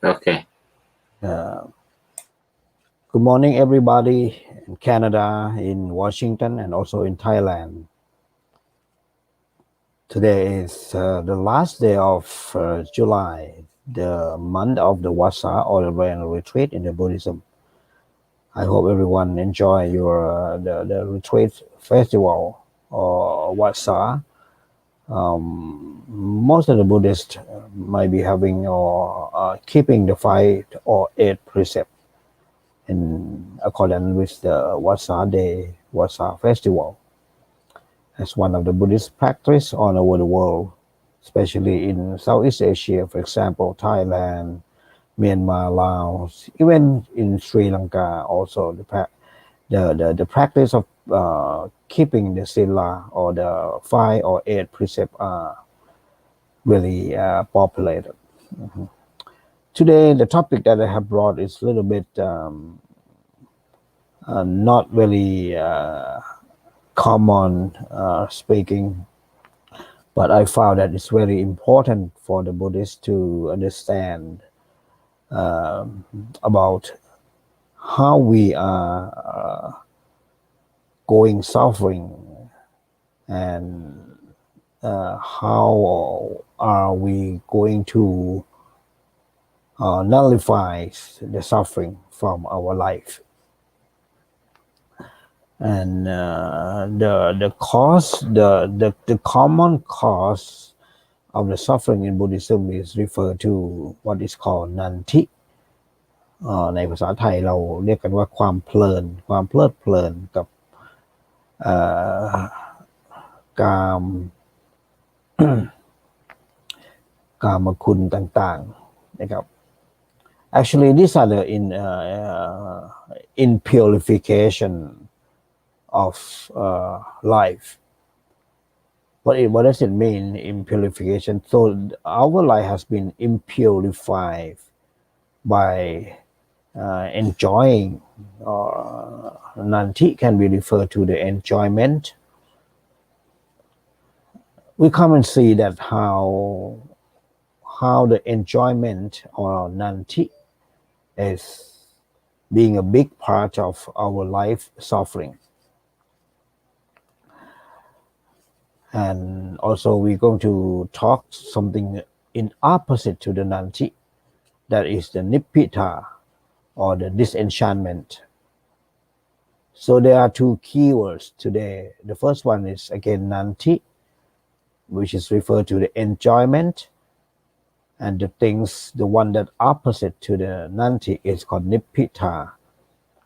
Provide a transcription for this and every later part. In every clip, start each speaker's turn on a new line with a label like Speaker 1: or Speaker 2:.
Speaker 1: Okay.
Speaker 2: Uh, Good morning, everybody in Canada, in Washington, and also in Thailand. Today is the last day of July, the month of the Vasa or the Rain retreat in the Buddhism. I hope everyone enjoy your the retreat festival or Vasa. Most of the Buddhists might be having or keeping the 5 or 8 precepts in accordance with the Vasa Day, Vasa Festival, as one of the Buddhist practice all over the world, especially in Southeast Asia, for example, Thailand, Myanmar, Laos, even in Sri Lanka. Also, the practice of keeping the sila or the 5 or 8 precepts are really populated. Today, the topic that I have brought is a little bit not very common speaking, but I found that it's very important for the Buddhists to understand about how we are going suffering and how are we going to nullify the suffering from our life. And the cause, the common cause of the suffering in Buddhism is referred to what is called nanti. ในภาษาไทยเราเรียกกันว่าความเพลินความเพลิดเพลินกับกามกามคุณต่างๆนะครับ Actually, these are the in purification of life. What does it mean, impurification? So our life has been impurified by enjoying. Nanti can be referred to the enjoyment. We come and see that how the enjoyment or nanti is being a big part of our life suffering. And also we're going to talk something in opposite to the nanti, that is the nibbita or the disenchantment. So there are 2 keywords today. The first one is again nanti, which is referred to the enjoyment, and the one that opposite to the nanti is called nibbita,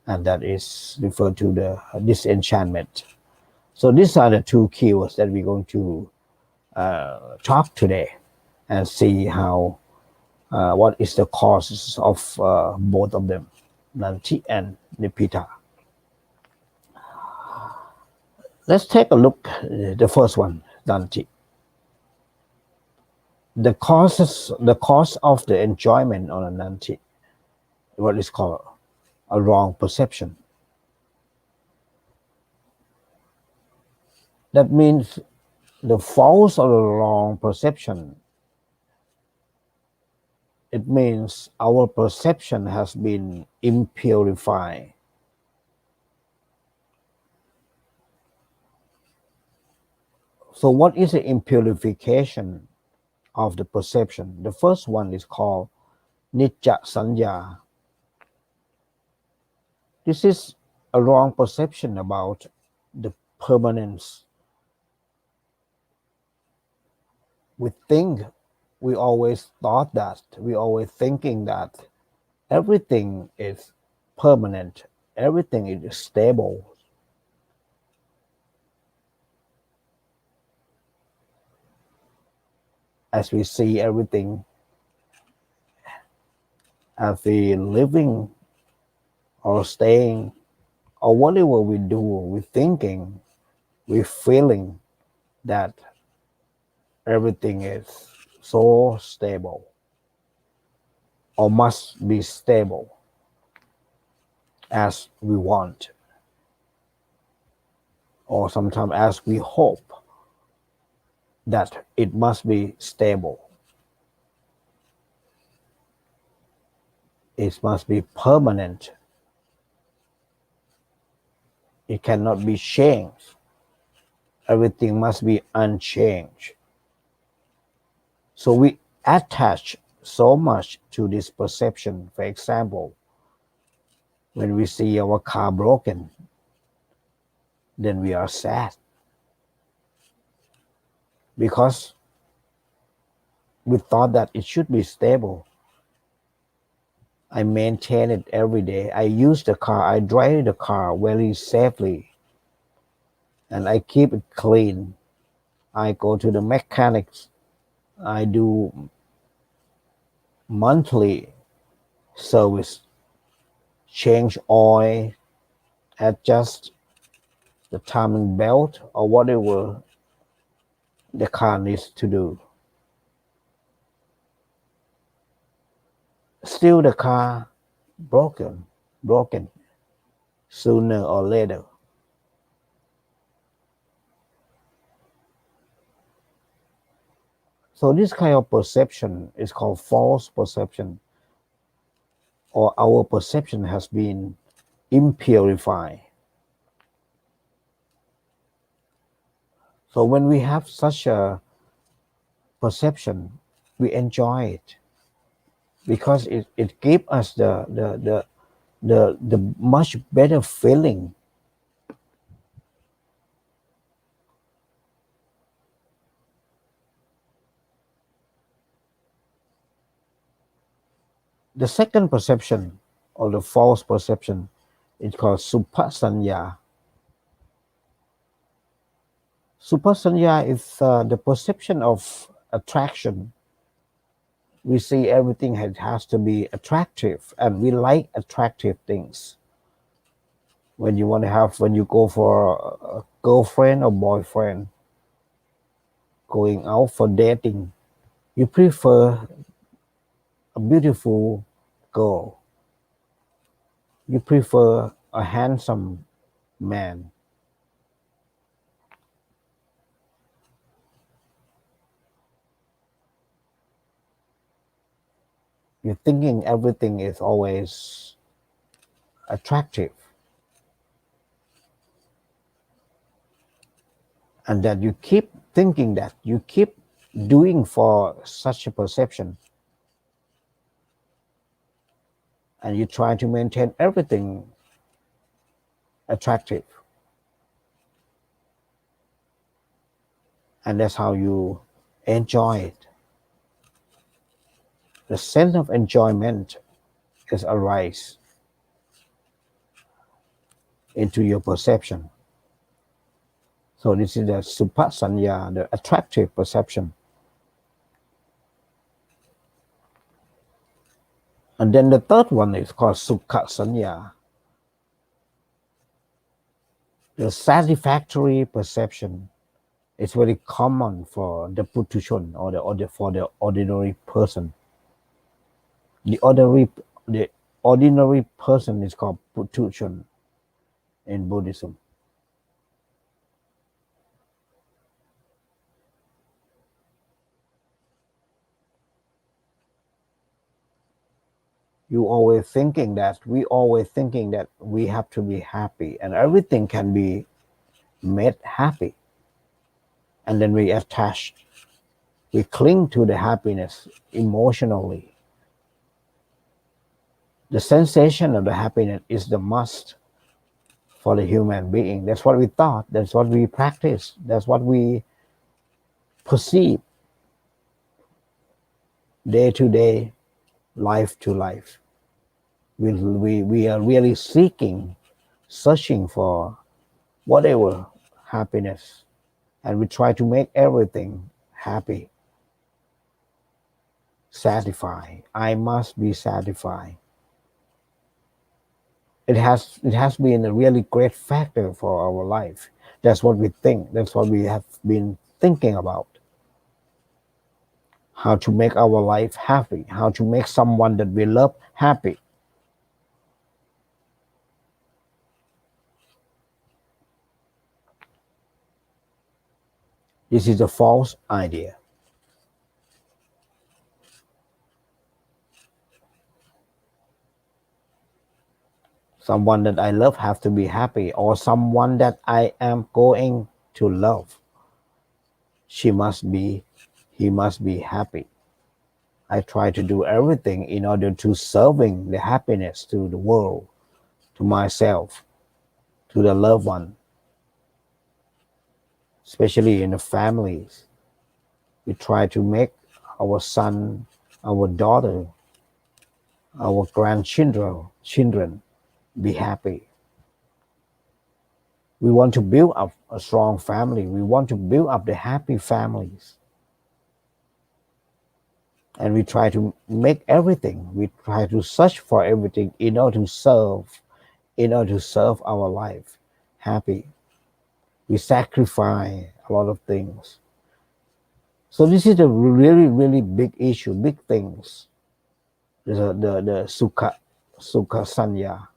Speaker 2: and that is referred to the disenchantment. So these are the 2 keywords that we're going to talk today and see how what is the causes of both of them, nanti and nibbita. Let's take a look at the first one, nanti. The cause of the enjoyment on a nanti, what is called a wrong perception. That means the false or the wrong perception. It means our perception has been impurified. So what is the impurification of the perception? The first one is called nijja sanya. This is a wrong perception about the permanence. We always thought that, we always thinking that everything is permanent, everything is stable. As we see everything, as we living or staying or whatever we do, we thinking, we feeling that everything is so stable or must be stable as we want, or sometimes as we hope that it must be stable. it must be permanent. It cannot be changed. Everything must be unchanged. So we attach so much to this perception. For example, when we see our car broken, then we are sad because we thought that it should be stable. I maintain it every day. I use the car. I drive the car very safely, and I keep it clean. I go to the mechanics. I do monthly service, change oil, adjust the timing belt or whatever the car needs to do. Still the car broken sooner or later. So this kind of perception is called false perception, or our perception has been impurified. So when we have such a perception, we enjoy it because it gives us the much better feeling. The second perception, or the false perception, is called supasanya. Supasanya is the perception of attraction. We see everything has to be attractive, and we like attractive things. When you go for a girlfriend or boyfriend, going out for dating, you prefer a beautiful girl. You prefer a handsome man. You're thinking everything is always attractive. And that you keep thinking that, you keep doing for such a perception. And you try to maintain everything attractive. And that's how you enjoy it. The sense of enjoyment is arise into your perception. So this is the supasanya, the attractive perception. And then the third one is called sukhasanya, the satisfactory perception. It's very common for the putushon, for the ordinary person. The ordinary person is called putushon in Buddhism. We always thinking that we have to be happy, and everything can be made happy. And then we cling to the happiness emotionally. The sensation of the happiness is the must for the human being. That's what we thought. That's what we practice. That's what we perceive day to day, life to life. We are really searching for whatever happiness, and we try to make everything happy, satisfied. I must be satisfied. It has been a really great factor for our life. That's what we think. That's what we have been thinking about. How to make our life happy. How to make someone that we love happy. This is a false idea. someone that I love have to be happy, or someone that I am going to love, he must be happy. I try to do everything in order to serving the happiness to the world, to myself, to the loved one, especially in the families. We try to make our son, our daughter, our children be happy. We want to build up a strong family. We want to build up the happy families. And we try to make everything. We try to search for everything in order to serve our life happy. We sacrifice a lot of things. So this is a really, really big issue, big things. The sukha sanya.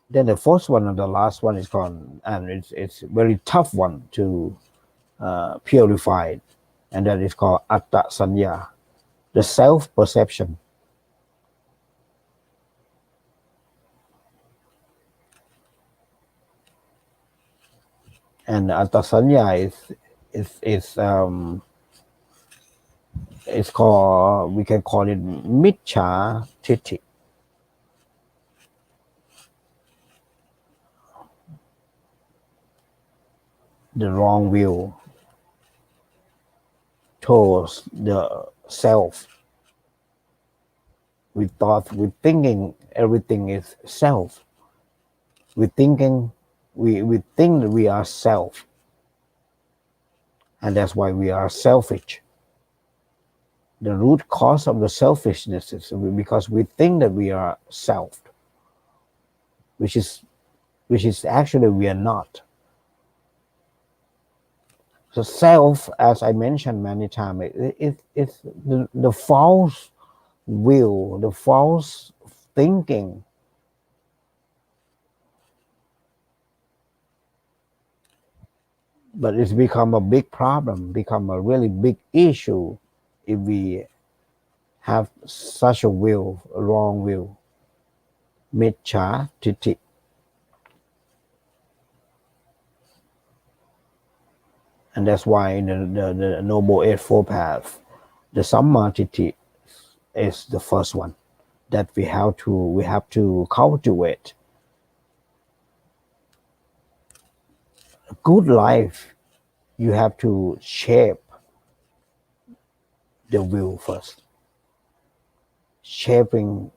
Speaker 2: Then the fourth one and the last one is called, and it's very tough one to purify, and that is called atta sanya, the self perception. And atta sanya is called, we can call it miccha titi. The wrong view towards the self. We thinking everything is self. We think that we are self, and that's why we are selfish. The root cause of the selfishness is because we think that we are self, which is actually we are not. So self, as I mentioned many times, it's the false will, the false thinking. But it's become a big problem, become a really big issue if we have such a will, a wrong will. Miccha titi. And that's why in the Noble Eightfold Path, the Samma Titi is the first one that we have to cultivate. A good life, you have to shape the will first. Shaping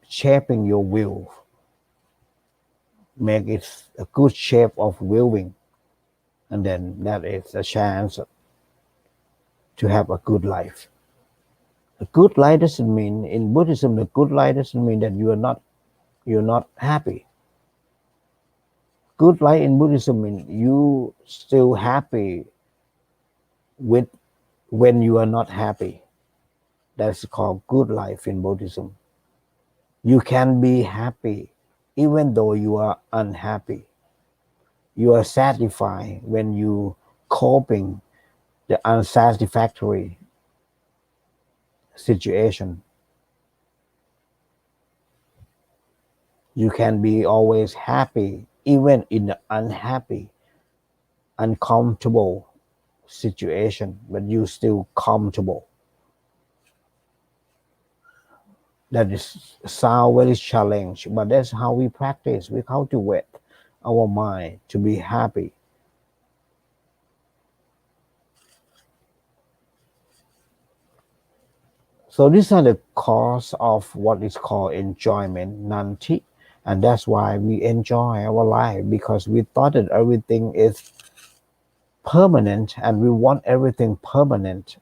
Speaker 2: your will. Make it a good shape of willing. And then that is a chance to have a good life. A good life doesn't mean, in Buddhism, the good life doesn't mean that you're not happy. Good life in Buddhism means you still happy with when you are not happy. That's called good life in Buddhism. You can be happy even though you are unhappy. You are satisfied when you coping the unsatisfactory situation. You can be always happy even in the unhappy, uncomfortable situation, but you still comfortable. That is sound very challenge, but that's how we practice. We cultivate our mind to be happy. So these are the cause of what is called enjoyment, nanti, and that's why we enjoy our life, because we thought that everything is permanent and we want everything permanent.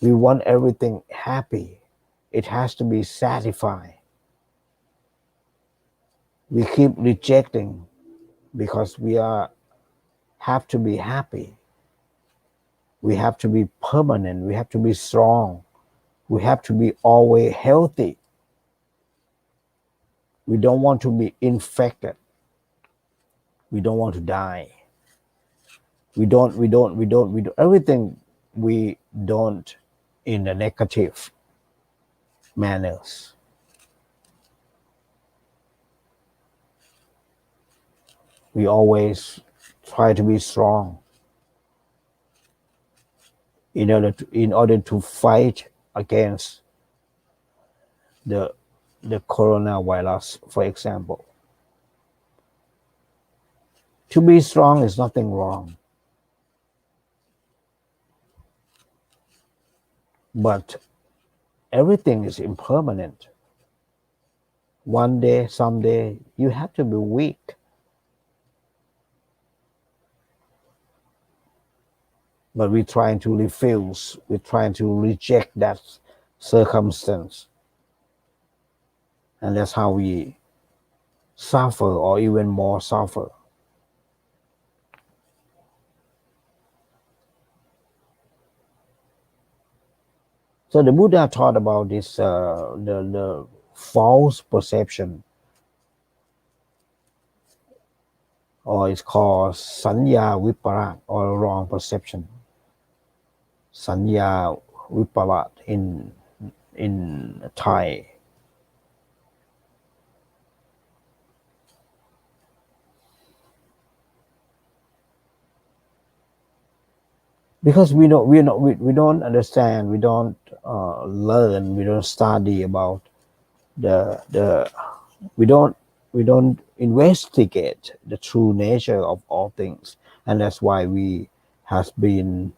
Speaker 2: We want everything happy. It has to be satisfied. We keep rejecting because we have to be happy. We have to be permanent. We have to be strong. We have to be always healthy. We don't want to be infected. We don't want to die. we don't everything we don't in the negative manners. We always try to be strong in order to fight against the coronavirus, for example. To be strong is nothing wrong. But everything is impermanent. One day, someday, you have to be weak. But we're trying to refuse, we're trying to reject that circumstance. And that's how we suffer or even more suffer. So the Buddha taught about this, the false perception, or it's called sanya viparat, or wrong perception. Sanya viparat in Thai. Because we don't understand, we don't learn, we don't study about we don't investigate the true nature of all things, and that's why we has been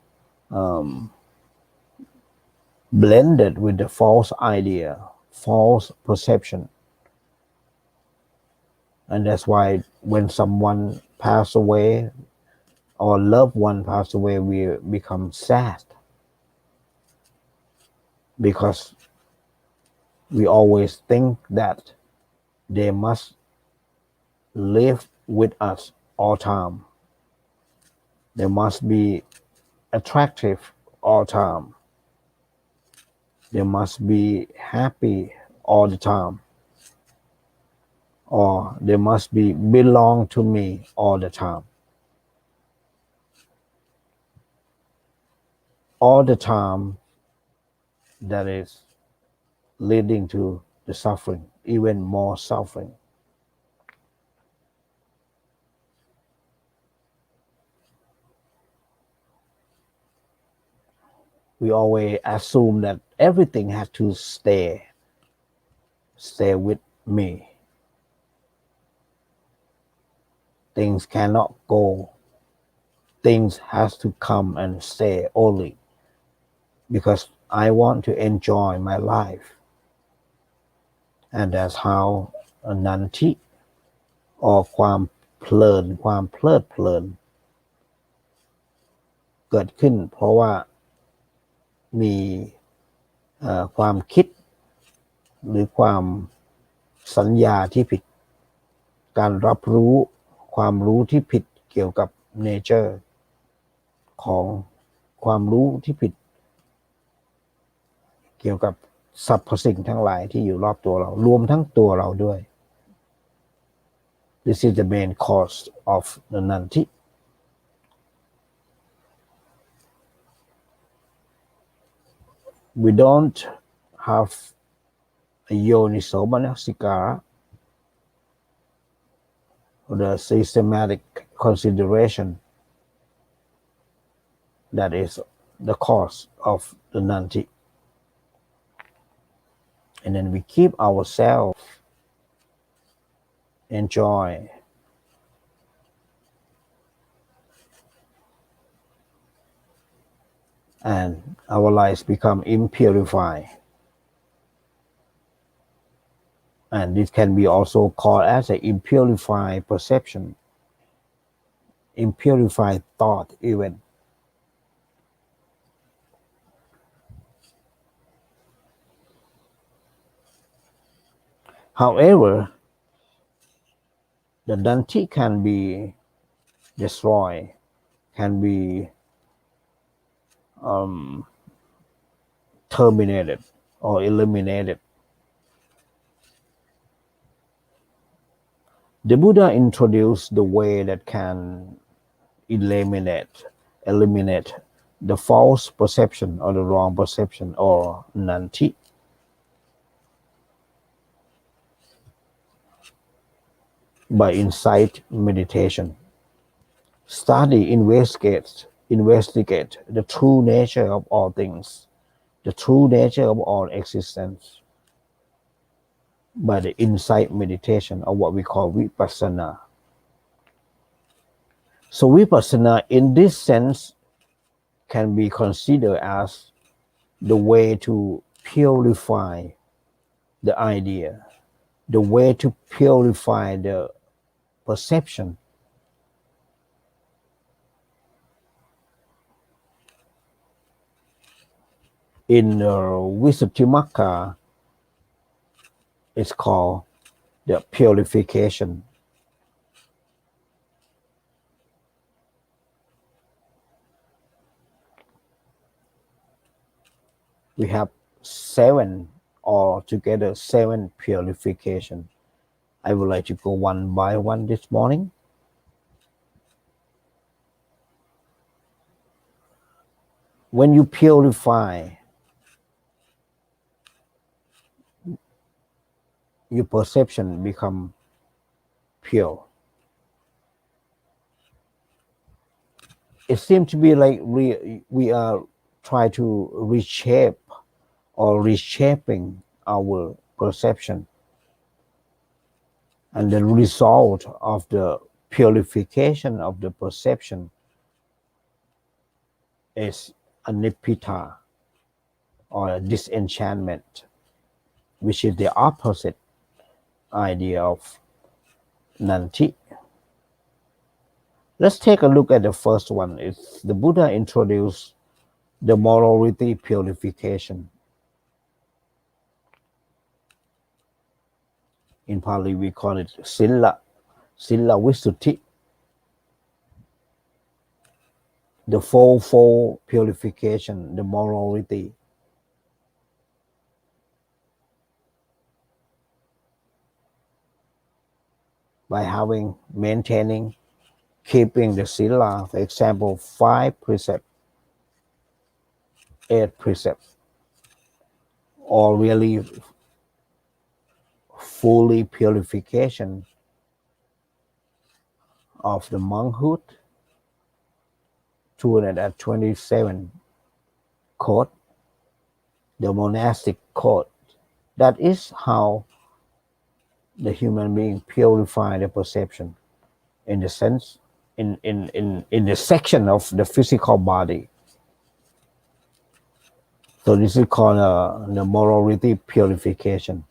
Speaker 2: blended with the false idea, false perception. And that's why when someone pass away or loved one pass away, we become sad, because we always think that they must live with us all time. They must be attractive all time. They must be happy all the time. Or they must belong to me all the time. All the time, that is leading to the suffering, even more suffering. We always assume that everything has to stay with me. Things cannot go. Things has to come and stay only, because I want to enjoy my life. And that's how a nanti, or ความเพลินความเพลิดเพลินเกิดขึ้น เพราะว่ามีความคิดหรือความสัญญาที่ผิด การรับรู้ความรู้ที่ผิดเกี่ยวกับ nature ของความรู้ที่ผิดเกี่ยวกับสรรพสิ่งทั้งหลายที่อยู่รอบตัวเรารวมทั้งตัวเราด้วย This is the main cause of the nanti. We don't have a yoniso manasikara, or the systematic consideration that is the cause of the nanti. And then we keep ourselves enjoy and our lives become impurified. And this can be also called as an impurified perception, impurified thought even. However, the nanti can be destroyed, can be terminated or eliminated. The Buddha introduced the way that can eliminate eliminate the false perception or the wrong perception or nanti by insight meditation. Study, investigate the true nature of all things, the true nature of all existence by the insight meditation or what we call vipassana. So vipassana in this sense can be considered as the way to purify the idea, the way to purify the perception. In Visuddhimagga, it's called the purification. We have 7 altogether, 7 purification. I would like to go one by one this morning. When you purify, your perception become pure. It seems to be like we are trying to reshape or reshaping our perception. And the result of the purification of the perception is a nibbita or a disenchantment, which is the opposite idea of nanti. Let's take a look at the first one. It's the Buddha introduced the morality purification. In Pali, we call it sila visuddhi. The fourfold purification, the morality. By maintaining, keeping the sila, for example, 5 precepts, 8 precepts, or really fully purification of the monkhood, 227 code, the monastic code. That is how the human being purify the perception in the sense, in the section of the physical body. So this is called the morality purification.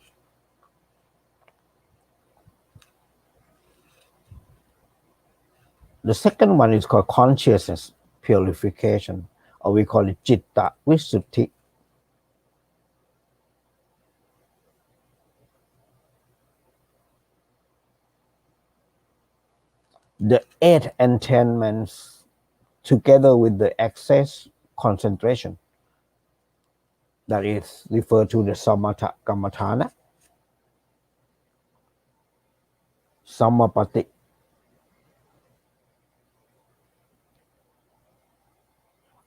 Speaker 2: The second one is called consciousness purification, or we call it citta visuddhi. The 8 enchantments together with the access concentration, that is referred to the samatha kammatthana, samapatti,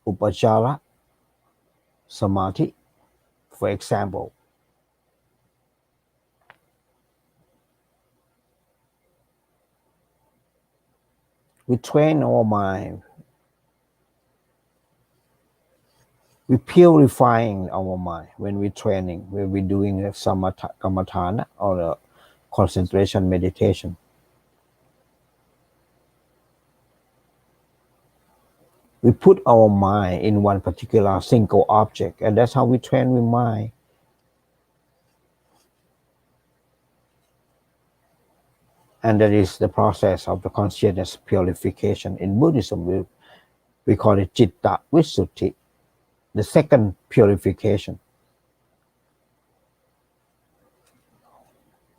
Speaker 2: upachara, samadhi. For example, we train our mind, we purifying our mind when we're training, when we're doing the samatha kammatthana or the concentration meditation. We put our mind in one particular single object, and that's how we train the mind. And that is the process of the consciousness purification. In Buddhism, we call it citta visuddhi, the second purification.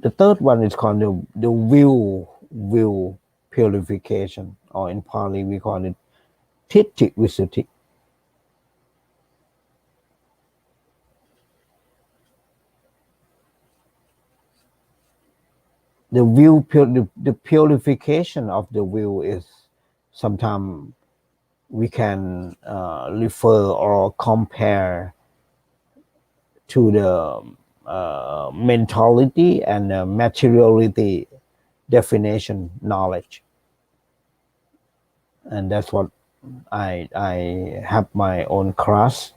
Speaker 2: The third one is called the will purification, or in Pali we call it Titti Visuddhi. The purification of the will is sometimes we can refer or compare to the mentality and materiality definition knowledge, and that's what I have my own class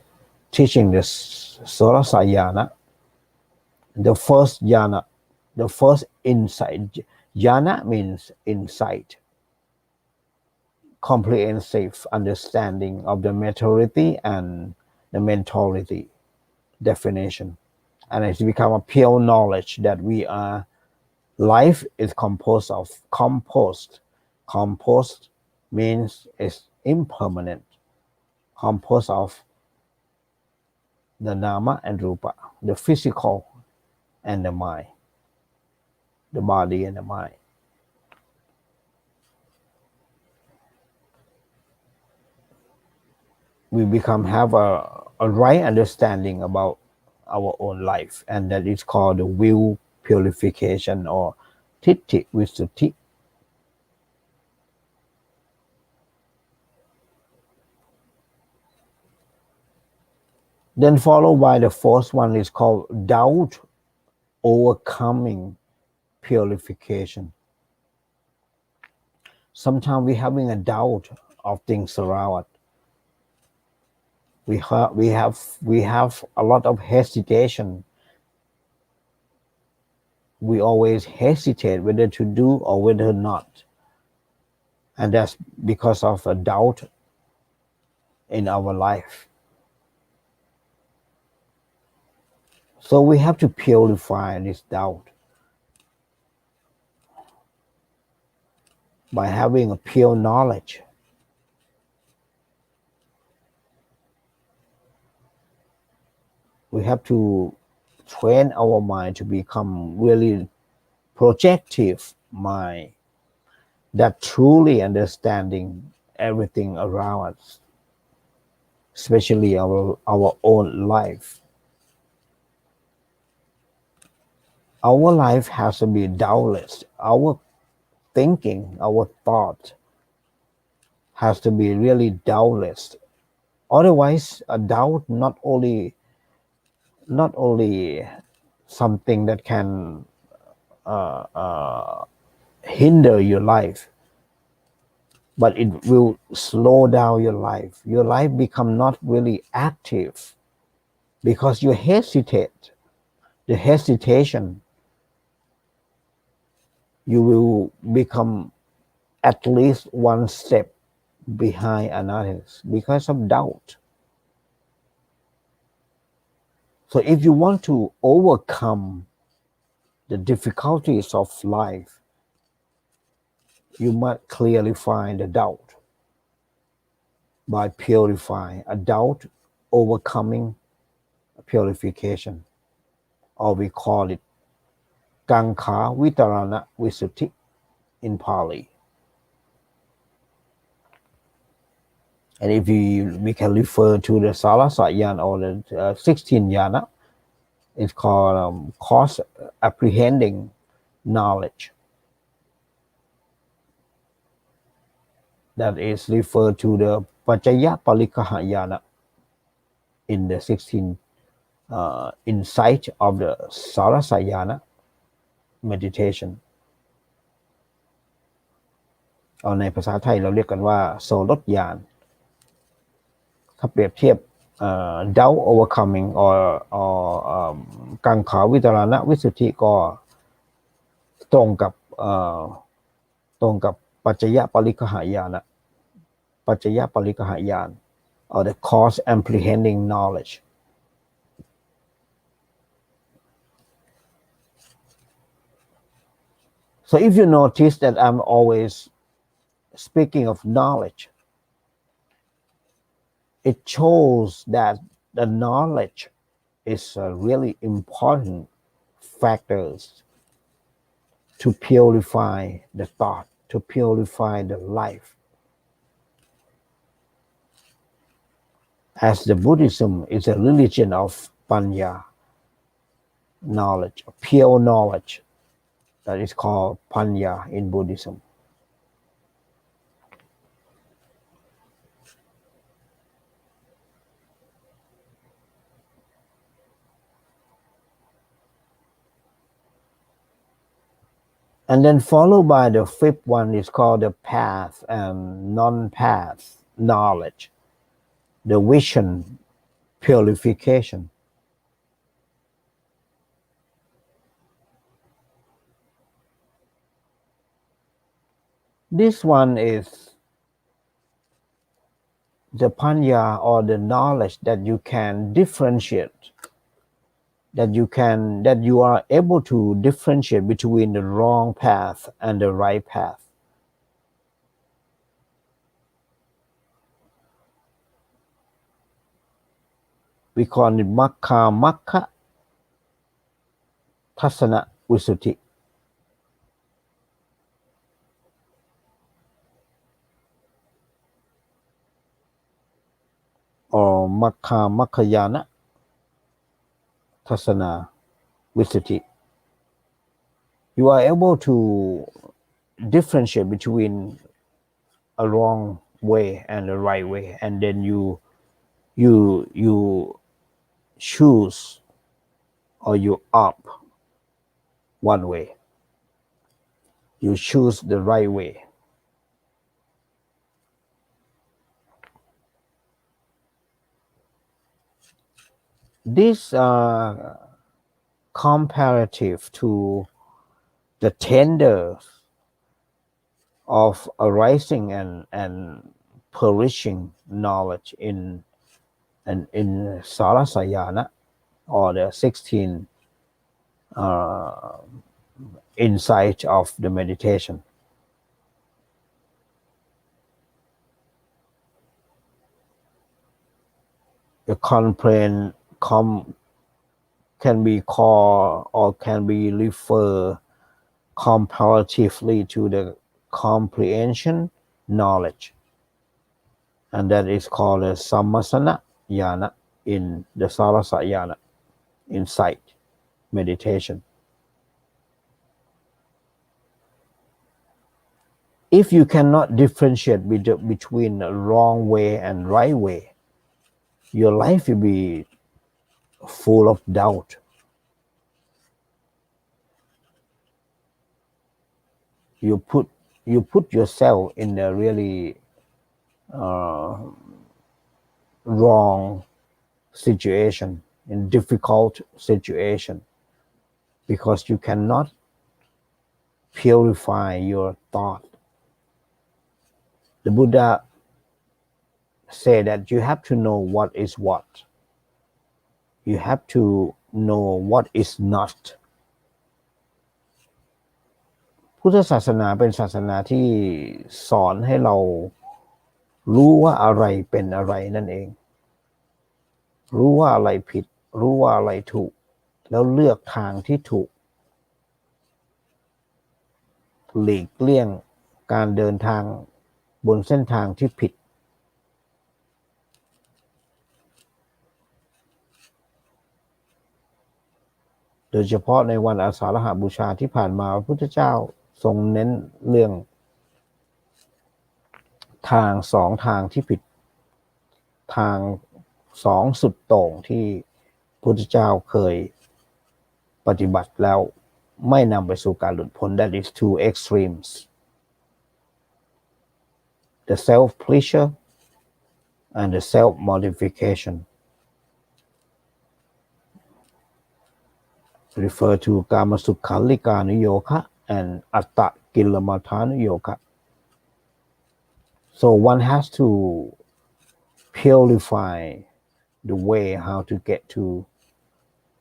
Speaker 2: teaching this Sorasayana. The first yana, the first insight. Yana means insight, comprehensive understanding of the materiality and the mentality definition, and it's become a pure knowledge that we are. Life is composed of composed. Composed means it's impermanent. Composed of the Dhamma and Rupa, the physical and the mind, the body and the mind. We have a right understanding about our own life, and that is called the will purification or Titti Visuddhi. Then followed by the fourth one is called doubt overcoming purification. Sometimes we having a doubt of things around. We have a lot of hesitation. We always hesitate whether to do or whether not, and that's because of a doubt in our life. So we have to purify this doubt by having a pure knowledge. We have to train our mind to become really projective mind that truly understanding everything around us, especially our own life. Our life has to be doubtless. Our thinking, our thought has to be really doubtless. Otherwise, a doubt not only something that can hinder your life, but it will slow down your life. Your life become not really active because you hesitate. The hesitation, you will become at least one step behind another because of doubt. So if you want to overcome the difficulties of life, you must clarify the doubt by purifying a doubt, overcoming purification, or we call it Kankha Vitarana Visuddhi in Pali. And if we can refer to the Salasayana or the 16 yana, it's called cause apprehending knowledge. That is referred to the Pacaya Palikahayana in the 16 insight of the Salasayana meditation. เอาในภาษาไทยเราเรียกกันว่าโสรถญาณถ้าเปรียบเทียบdoubt overcoming or กังขาวิตรณวิสุทธิก็ตรงกับปัจจยปริคหายานปัจจยปริคหายาน or the cause apprehending knowledge. So if you notice that I'm always speaking of knowledge, it shows that the knowledge is a really important factors to purify the thought, to purify the life. As the Buddhism is a religion of panya, knowledge, pure knowledge, that is called panya in Buddhism. and then followed by the fifth one is called the path and non-path knowledge, the vision purification. This one is the panya or the knowledge that you can differentiate, that you are able to differentiate between the wrong path and the right path. We call it makka tasana visuddhi. Or makayana tasana visuddhi. You are able to differentiate between a wrong way and a right way, and then you choose or you opt one way. You choose the right way. These are comparative to the tender of arising and perishing knowledge in Sarasayana, or the 16 insight of the meditation. The complaint can be called or can be referred comparatively to the comprehension knowledge, and that is called the sammasana yana in the sarasayana insight meditation. If you cannot differentiate between the wrong way and right way, your life will be full of doubt. You put yourself in a really wrong situation, in difficult situation, because you cannot purify your thought. The Buddha said that you have to know what is what. You have to know what is not. พุทธศาสนาเป็นศาสนาที่สอนให้เรารู้ว่าอะไรเป็นอะไรนั่นเอง รู้ว่าอะไรผิด รู้ว่าอะไรถูก แล้วเลือกทางที่ถูก หลีกเลี่ยงการเดินทางบนเส้นทางที่ผิด โดยเฉพาะในวันอาสาฬหบูชาที่ผ่านมาพระพุทธเจ้าทรงเน้นเรื่องทางสองทางที่ผิด ทางสองสุดโต่งที่พระพุทธเจ้าเคยปฏิบัติแล้วไม่นำไปสู่การหลุดพ้น that is two extremes, the self pleasure and the self modification, refer to Kamasukhalika Nuyoga and Atta Kilamatha Nuyoga. So one has to purify the way how to get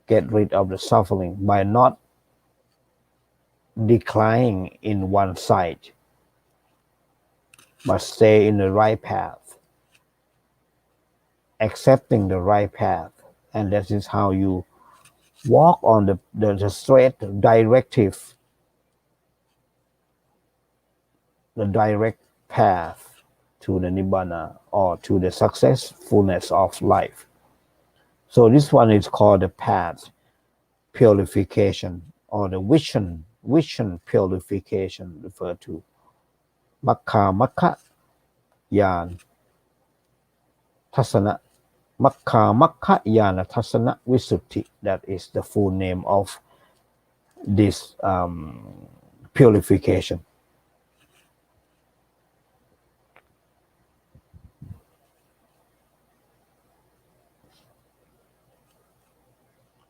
Speaker 2: rid of the suffering by not declining in one side, but stay in the right path, accepting the right path, and that is how you walk on the straight directive, the direct path to the nibbana or to the successfulness of life. So this one is called the path purification, or the vision purification, referred to makka yan tasana, makka yana tasana visuddhi. That is the full name of this purification.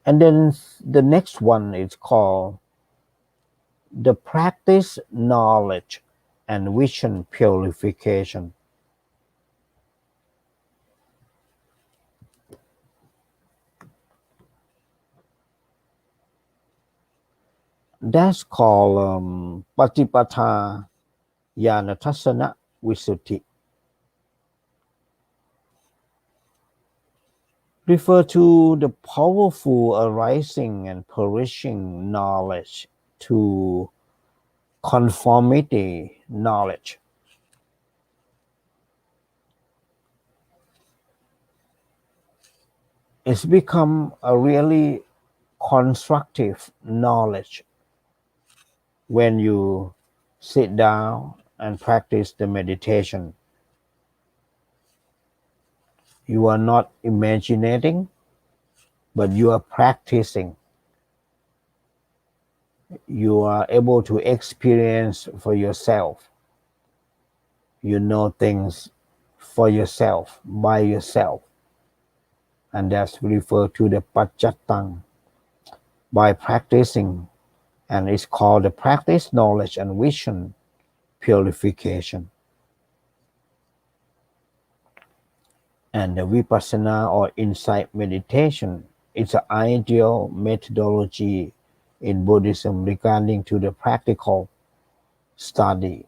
Speaker 2: And then the next one is called the practice, knowledge, and vision purification. That's called Patipata Yanatasana Visuddhi. Refer to the powerful arising and perishing knowledge to conformity knowledge. It's become a really constructive knowledge when you sit down and practice the meditation. You are not imagining, but you are practicing. You are able to experience for yourself. You know things for yourself, by yourself. And that's referred to the Paccatang, by practicing. And it's called the practice, knowledge, and vision purification. And the Vipassana or insight meditation is an ideal methodology in Buddhism regarding to the practical study.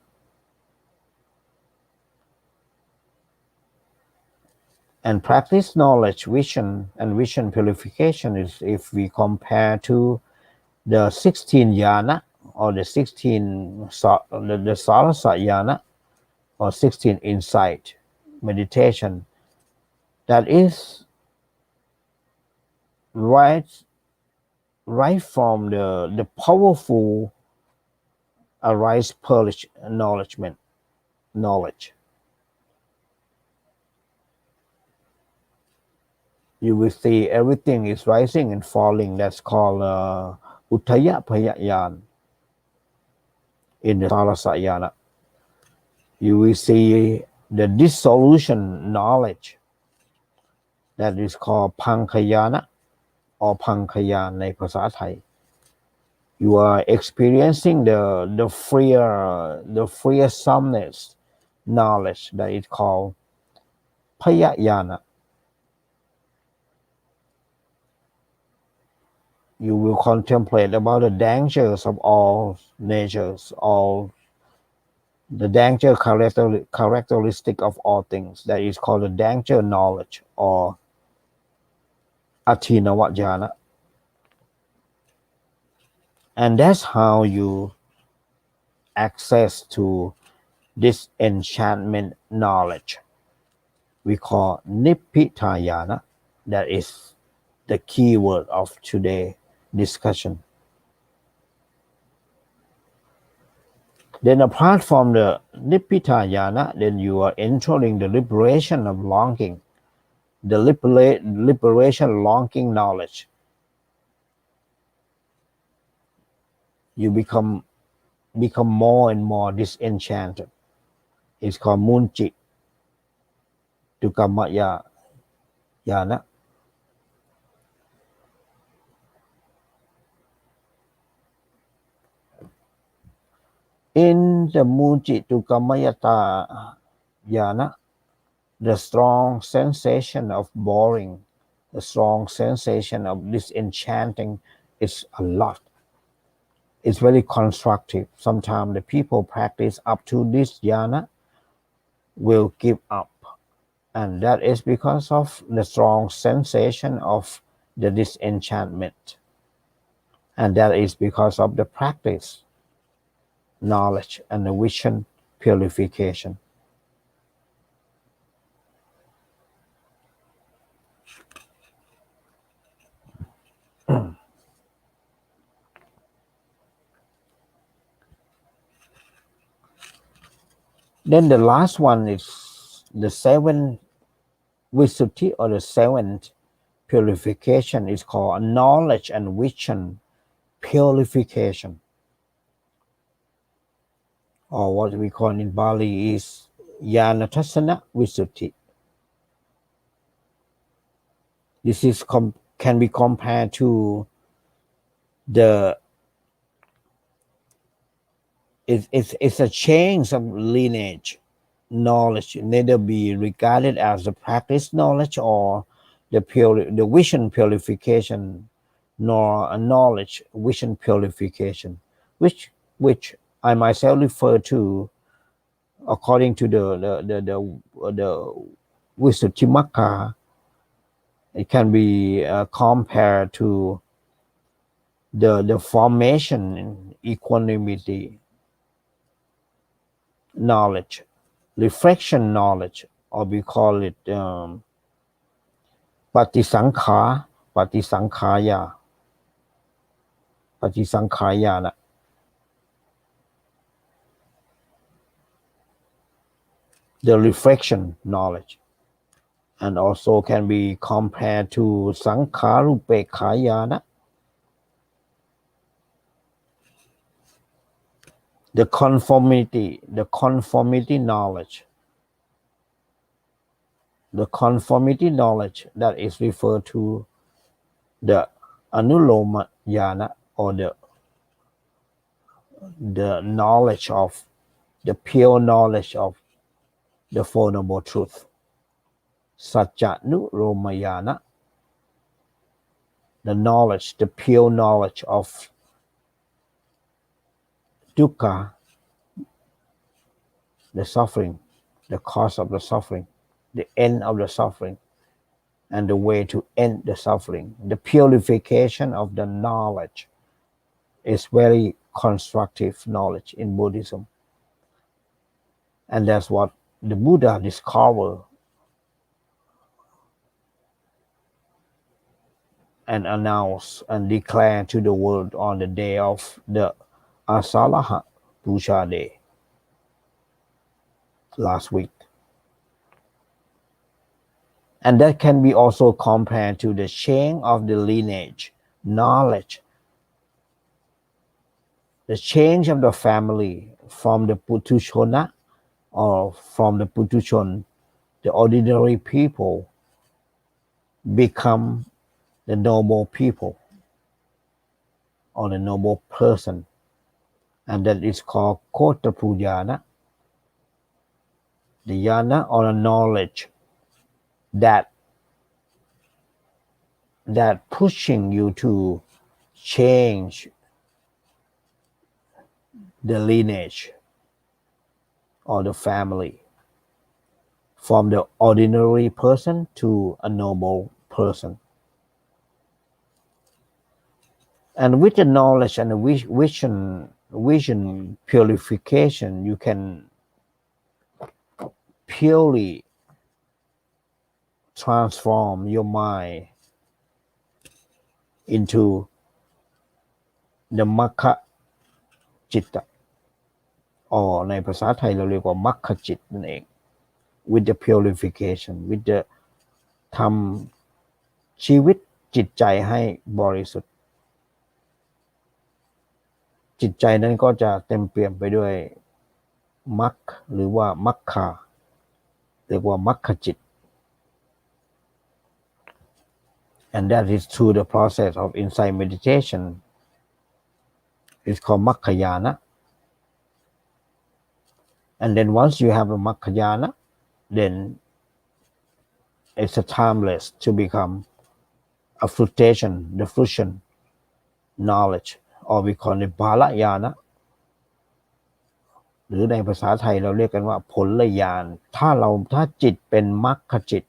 Speaker 2: And practice, knowledge, vision, and vision purification is, if we compare to the 16 jhana or the 16 the Sarasa jhana or 16 insight meditation, that is right from the powerful arise purge knowledge. You will see everything is rising and falling. That's called Uttaya Payayan in the Sarasa jhana. You will see the dissolution knowledge. That is called Pankayana or Pankayan ในภาษาไทย You are experiencing the fearsomeness knowledge that is called Payayana. You will contemplate about the dangers of all natures, all the danger characteristic of all things. That is called the danger knowledge or Athinawa jhana. And that's how you access to disenchantment knowledge. We call Nibbitayana. That is the key word of today's discussion. Then apart from the Nibbitayana, then you are entering the liberation of longing, the liberation longing knowledge. You become more and more disenchanted. It's called Munchi Tukamaya Yana. In the Munchi Tukamayata Yana, the strong sensation of boring, the strong sensation of disenchanting is a lot. It's very constructive. Sometimes the people practice up to this jhana will give up. And that is because of the strong sensation of the disenchantment. And that is because of the practice, knowledge, and the vision purification. Then the last one is the seventh Visuddhi or the seventh purification is called knowledge and vision purification. or what we call in Bali is Yanatasana Visuddhi. This is can be compared to the it's a change of lineage knowledge, neither be regarded as the practice knowledge or the vision purification, nor a knowledge vision purification, which I myself refer to according to the Visuddhimagga. It can be compared to the formation in equanimity knowledge, reflection knowledge, or we call it patisankhayana, the reflection knowledge, and also can be compared to sankharupekayana, the conformity knowledge. The conformity knowledge that is referred to the anuloma yana, or the knowledge of the pure knowledge of the Four Noble Truth. Satyanulomayana, the knowledge, the pure knowledge of dukkha, the suffering, the cause of the suffering, the end of the suffering, and the way to end the suffering. The purification of the knowledge is very constructive knowledge in Buddhism. And that's what the Buddha discovered and announced and declared to the world on the day of the Asalaha Puja Day last week. And that can be also compared to the chain of the lineage, knowledge, the change of the family from the Putushona, or from the Putushon, the ordinary people, become the noble people or the noble person, and that is called Kota Pujana, the yana or the knowledge that pushing you to change the lineage or the family from the ordinary person to a noble person. And with the knowledge and the vision purification, you can purely transform your mind into the Makha Chitta, or ในภาษาไทยเราเรียกว่ามัคคจิตนั่นเอง with the purification, with the ทำชีวิตจิตใจให้บริสุทธิ์จิตใจนั้นก็จะเต็มเปี่ยมไปด้วยมรรคหรือว่ามัคคาเรียกว่ามัคคจิต and that is through the process of insight meditation. It's called Makkayana. And then once you have a Makkayana, then it's a timeless to become a fruition, the fruition knowledge, or we call it Balayana, หรือในภาษาไทยเราเรียกกันว่าผลญาณถ้าจิตเป็นมรรคจิต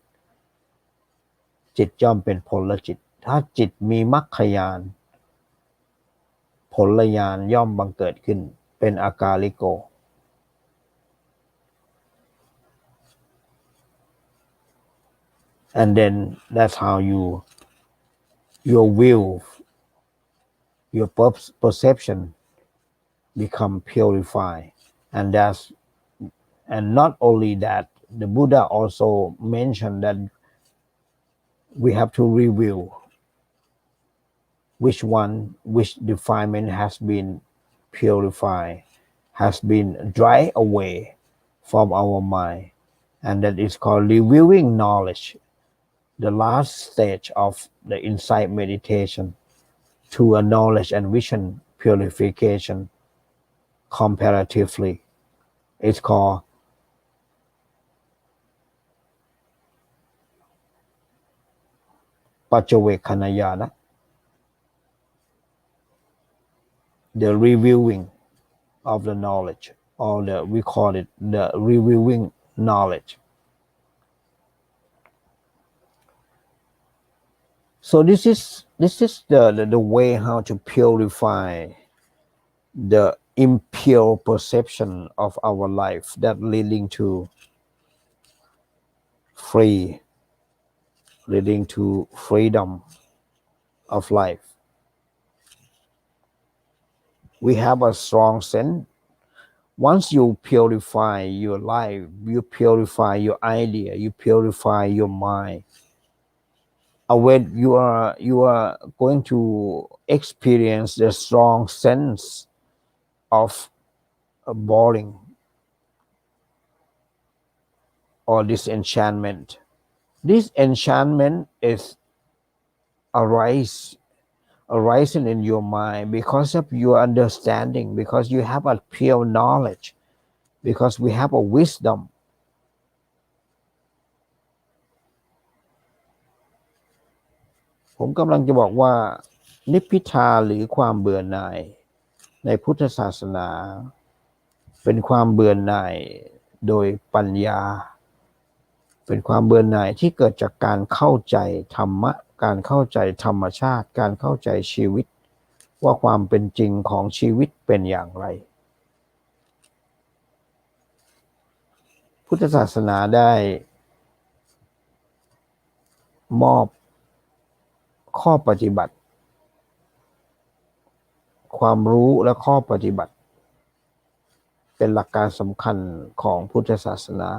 Speaker 2: จิตย่อมเป็นผลจิตถ้าจิตมีมรรคญาณผลญาณย่อมบังเกิดขึ้นเป็นอากาลิโก and then that's how your will, your perception become purified. And not only that, the Buddha also mentioned that we have to review which defilement has been purified, has been dried away from our mind, and that is called reviewing knowledge, the last stage of the insight meditation to a knowledge and vision purification comparatively. It's called Pachawekhanayana, the reviewing of the knowledge, or we call it the reviewing knowledge. So this is the way how to purify the impure perception of our life that leading to freedom of life. We have a strong sense. Once you purify your life, you purify your idea, you purify your mind, when you are going to experience the strong sense of boring or disenchantment. This enchantment is arising in your mind because of your understanding, because you have a pure knowledge, because we have a wisdom.ผมกำลังจะบอกว่านิพพิทาหรือความเบื่อหน่ายในพุทธศาสนาเป็นความเบื่อหน่ายโดยปัญญาเป็นความเบื่อหน่ายที่เกิดจากการเข้าใจธรรมะการเข้าใจธรรมชาติการเข้าใจชีวิตว่าความเป็นจริงของชีวิตเป็นอย่างไรพุทธศาสนาได้มอบข้อปฏิบัติความรู้และข้อปฏิบัติเป็นหลักการสำคัญของพุทธศาสนา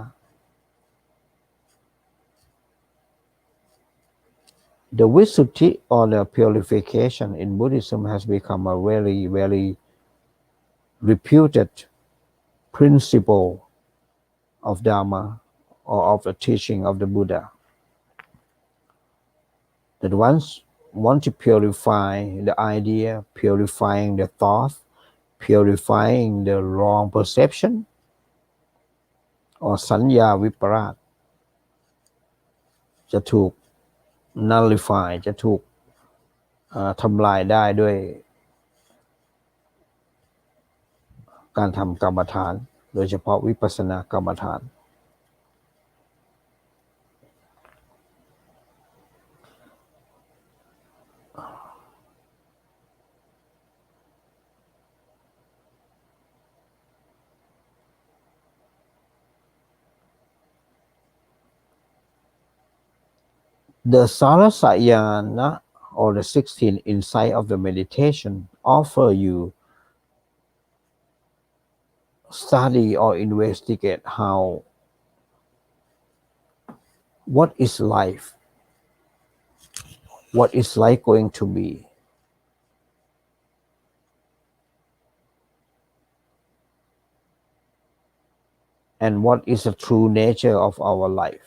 Speaker 2: The Visuddhi or the purification in Buddhism has become a very, very reputed principle of Dhamma or of the teaching of the Buddha. That once want to purify the idea, purifying the thought, purifying the wrong perception or sanya viparat จะถูก nullify จะถูกทำลายได้ด้วยการทำกรรมฐานโดยเฉพาะวิปัสสนากรรมฐาน The Sarasayana or the 16 insight of the meditation offer you study or investigate how what is life going to be, and what is the true nature of our life.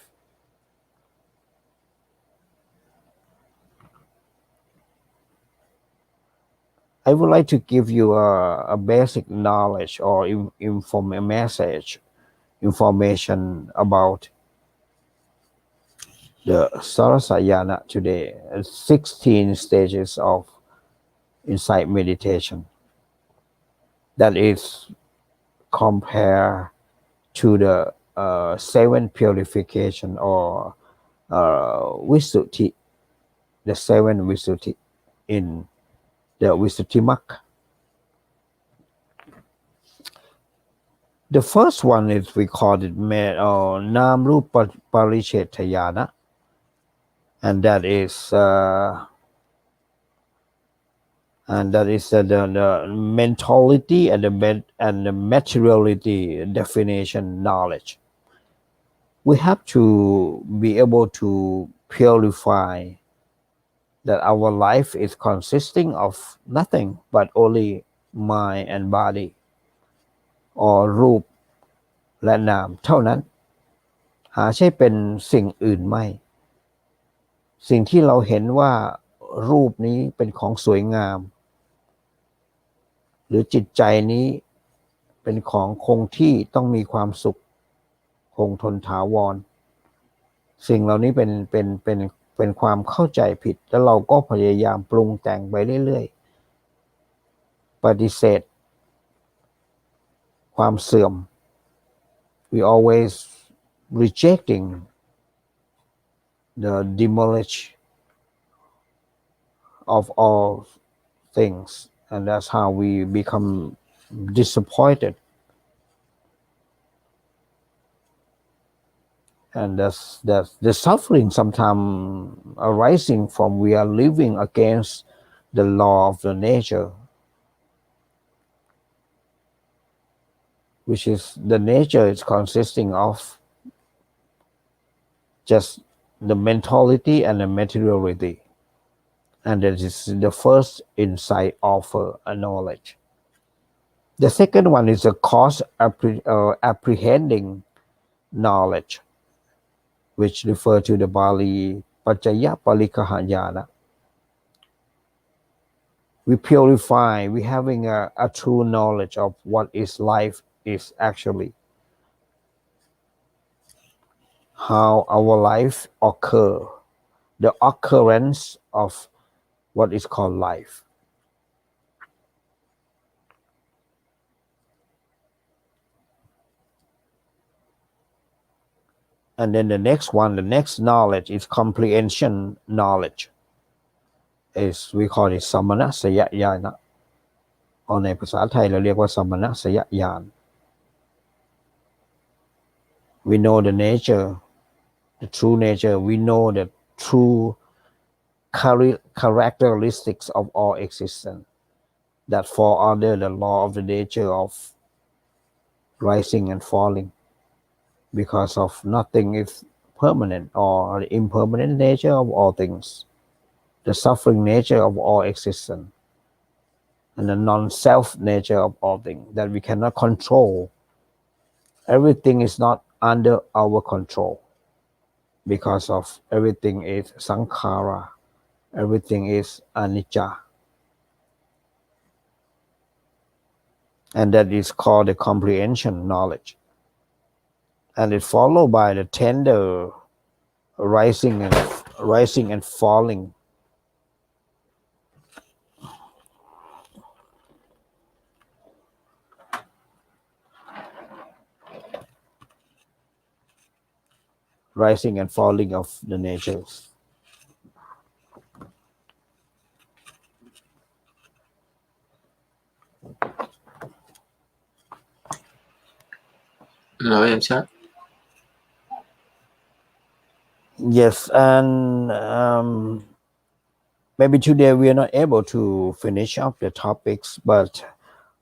Speaker 2: I would like to give you a basic knowledge or information about the Sarasayana today, 16 stages of insight meditation. That is compared to the 7 purification or Visuddhi, the 7 Visuddhi in the Visuddhimagga. The first one is we call it Nam Rupa Parichetayana, and that is the mentality and the materiality definition knowledge. We have to be able to purify that our life is consisting of nothing but only mind and body. or รูปและนามเท่านั้นหาใช่เป็นสิ่งอื่นไม่สิ่งที่เราเห็นว่ารูปนี้เป็นของสวยงามหรือจิตใจนี้เป็นของคงที่ต้องมีความสุขคงทนถาวรสิ่งเหล่านี้เป็นความเข้าใจผิดแล้วเราก็พยายามปรุงแต่งไปเรื่อยๆปฏิเสธความเสื่อม we always rejecting the demolish of all things and that's how we become disappointed and that's the suffering sometimes arising from we are living against the law of the nature which is the nature is consisting of just the mentality and the materiality and that is the first insight offer a knowledge the second one is a cause apprehending knowledge which refer to the Bali Pacaya Palikahanyana we purify we having a true knowledge of what is life is actually how our life occur the occurrence of what is called life and then the next knowledge is comprehension knowledge is we call it สัมมนัสยญาณor ในภาษาไทยเราเรียกว่าสัมมนัสยญาณ we know the nature the true nature we know the true characteristics of all existence that fall under the law of the nature of rising and falling because of nothing is permanent or the impermanent nature of all things the suffering nature of all existence and the non-self nature of all things that we cannot control everything is not under our control because of everything is sankhara everything is anicca and that is called the comprehension knowledge and it followed by the tender rising and falling rising and falling of the natures yes and maybe today we are not able to finish up the topics but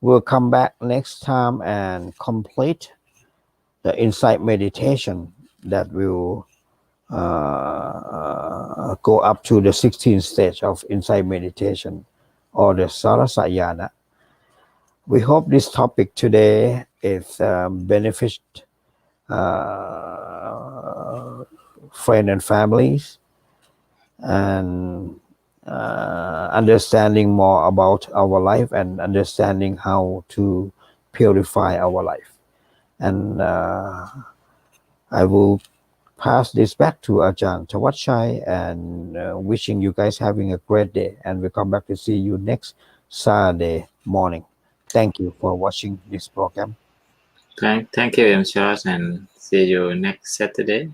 Speaker 2: we'll come back next time and complete the insight meditation that will go up to the 16th stage of insight meditation or the sarasayana we hope this topic today is benefit friends and families and understanding more about our life and understanding how to purify our life and I will pass this back to Ajahn Chawatchai and wishing you guys having a great day and we'll come back to see you next Saturday morning. Thank you for watching this program.
Speaker 1: Thank you, M. Charles, and see you next Saturday.